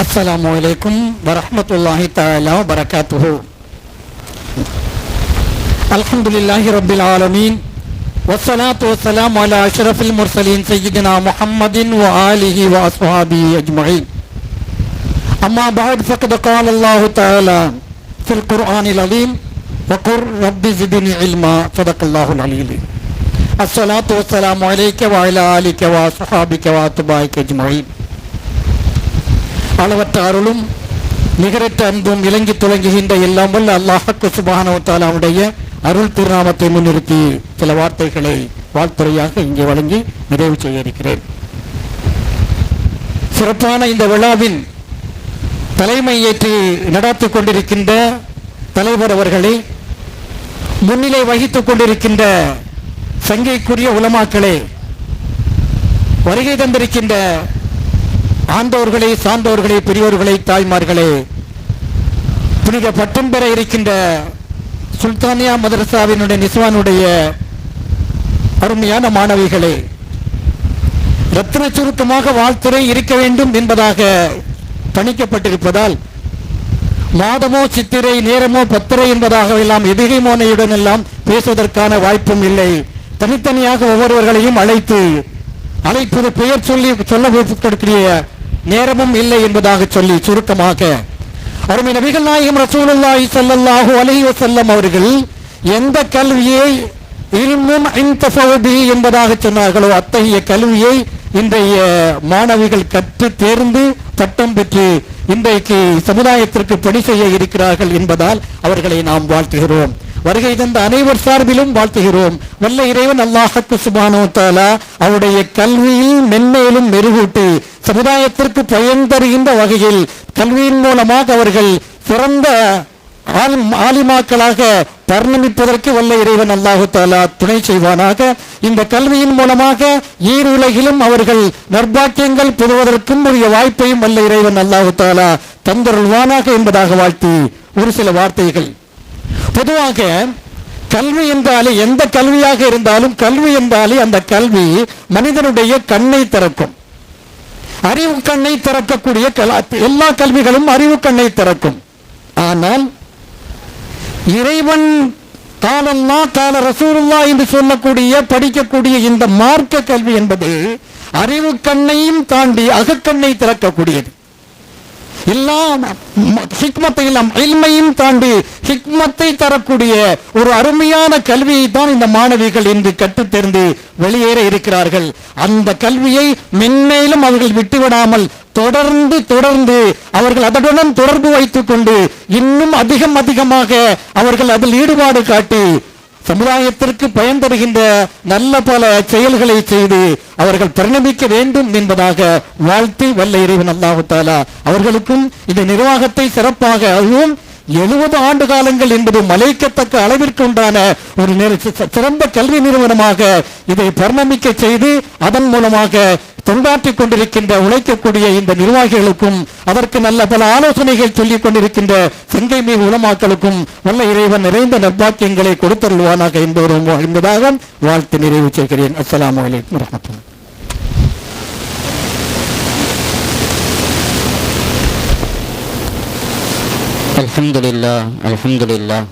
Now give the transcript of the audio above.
अस्सलामुअलैकुम वरहमतुल्लाहि तआला वबरकातुहू। अल्हम्दुलिल्लाहि रब्बिल आलमीन वस्सलातु वस्सलामु अला अशरफिल मुरसलीन सय्यिदिना मुहम्मदिन व आलिहि व अस्हाबिहि अजमईन। अम्मा बअद फ़क़द क़ाल अल्लाहु तआला फ़िल क़ुरआनिल अज़ीम वक़ुर रब्बि ज़िदनी इल्मा सदक़ल्लाहुल अलील। अस्सलातु वस्सलामु अलैका व अला आलिका व अस्हाबिका व अत्बाइका अजमईन। அளவற்ற அருளும் நிகரற்ற அன்பும் இலங்கி துலங்குகின்ற எல்லாம் வல்ல அல்லாஹ்வுக்கு சுப்ஹானஹு வ தஆலாவுடைய அருள் திருநாமத்தை முன்னிறுத்தி சில வார்த்தைகளை வாழ்த்துறையாக இங்கே வழங்கி நிறைவு செய்ய இருக்கிறேன். சிறப்பான இந்த விழாவின் தலைமை ஏற்று நடாத்திக் கொண்டிருக்கின்ற தலைவர் அவர்களே, முன்னிலை வகித்துக் கொண்டிருக்கின்ற சங்கைக்குரிய உலமாக்களே, வருகை தந்திருக்கின்ற ஆண்டோர்களே, சான்றோர்களே, பெரியோர்களே, தாய்மார்களே, புனித பட்டம் பெற இருக்கின்ற சுல்தானியா மதரசாவினுடைய நிஸ்வானுடைய அருமையான மாணவிகளே, ரத்தின சுருக்கமாக வாழ்த்துறை இருக்க வேண்டும் என்பதாக கணிக்கப்பட்டிருப்பதால் மாதமோ சித்திரை நேரமோ பத்திரை என்பதாக எல்லாம் எதிகை மோனையுடன் எல்லாம் பேசுவதற்கான வாய்ப்பும் இல்லை. தனித்தனியாக ஒவ்வொருவர்களையும் அழைப்பது பெயர் சொல்லி சொல்லக்கூடிய நேரமும் இல்லை என்பதாக சொல்லி சுருக்கமாக அருமை நபிகள் நாயகம் ரசூலுல்லாஹி ஸல்லல்லாஹு அலைஹி வஸல்லம் அவர்கள் எந்த கல்வியை இல்முன் இன்தஃபவு பிஹி என்பதாக சொன்னார்களோ அத்தகைய கல்வியை இன்றைய மாணவிகள் கற்று தேர்ந்து பட்டம் பெற்று இன்றைக்கு சமுதாயத்திற்கு பணி செய்ய இருக்கிறார்கள் என்பதால் அவர்களை நாம் வாழ்த்துகிறோம். வருகை தந்த அனைவர் சார்பிலும் வாழ்த்துகிறோம். வல்ல இறைவன் அல்லாஹ்வுக்கு சுப்ஹானஹு வ தஆலா அவருடைய கல்வியில் மென்மேலும் மெருகூட்டி சமுதாயத்திற்கு பயன் தருகின்ற வகையில் கல்வியின் மூலமாக அவர்கள் சிறந்த ஆலிமாக்களாக பரிணமிப்பதற்கு வல்ல இறைவன் அல்லாஹு தஆலா துணை செய்வானாக. இந்த கல்வியின் மூலமாக ஈருலகிலும் அவர்கள் நற்பாக்கியங்கள் பெறுவதற்கும் உரிய வாய்ப்பையும் வல்ல இறைவன் அல்லாஹு தஆலா தந்தருள்வானாக என்பதாக வாழ்த்தி ஒரு சில வார்த்தைகள். பொதுவாக கல்வி என்றாலே எந்த கல்வியாக இருந்தாலும் கல்வி என்றாலே அந்த கல்வி மனிதனுடைய கண்ணை திறக்கும், அறிவு கண்ணை திறக்கக்கூடிய எல்லா கல்விகளும் அறிவு கண்ணை திறக்கும். ஆனால் இறைவன் காலல்லா கால ரசூலுல்லா என்று சொல்லக்கூடிய படிக்கக்கூடிய இந்த மார்க்க கல்வி என்பது அறிவு கண்ணையும் தாண்டி அகக்கண்ணை திறக்கக்கூடியது. இல்மையும் தாண்டி ஹிக்மத்தை தரக்கூடிய ஒரு அருமையான கல்வியை தான் இந்த மாணவிகள் இன்று கற்றுத் தேர்ந்து வெளியேற இருக்கிறார்கள். அந்த கல்வியை மென்மேலும் அவர்கள் விட்டுவிடாமல் தொடர்ந்து அவர்கள் அதனுடன் தொடர்பு வைத்துக் கொண்டு இன்னும் அதிகமாக அவர்கள் அதில் ஈடுபாடு காட்டி சமுதாயத்திற்கு பயன் தருகின்ற நல்ல பல செயல்களை செய்து அவர்கள் பரிணமிக்க வேண்டும் என்பதாக வாழ்த்தி வல்ல இறைவன் அல்லாஹு தஆலா அவர்களுக்கும் இந்த நிர்வாகத்தை சிறப்பாக, அதுவும் 70 ஆண்டு காலங்கள் என்பது மலைக்கத்தக்க அளவிற்கு உண்டான ஒரு சிறந்த கல்வி நிறுவனமாக இதை பரிணமிக்க செய்து அதன் மூலமாக தொண்டாற்றிக் கொண்டிருக்கின்ற உழைக்கக்கூடிய இந்த நிர்வாகிகளுக்கும் அதற்கு நல்ல பல ஆலோசனைகள் சொல்லிக் கொண்டிருக்கின்ற செங்கை மீது உலமாக்களுக்கும் வல்ல இறைவன் நிறைந்த நற்பாக்கியங்களை கொடுத்தருள்வானாக என்பதாக வாழ்த்து நிறைவு செய்கிறேன். அஸ்ஸலாமு அலைக்கும் வரஹ்மத்துல்லாஹி. அல்ஹம்துலில்லாஹ்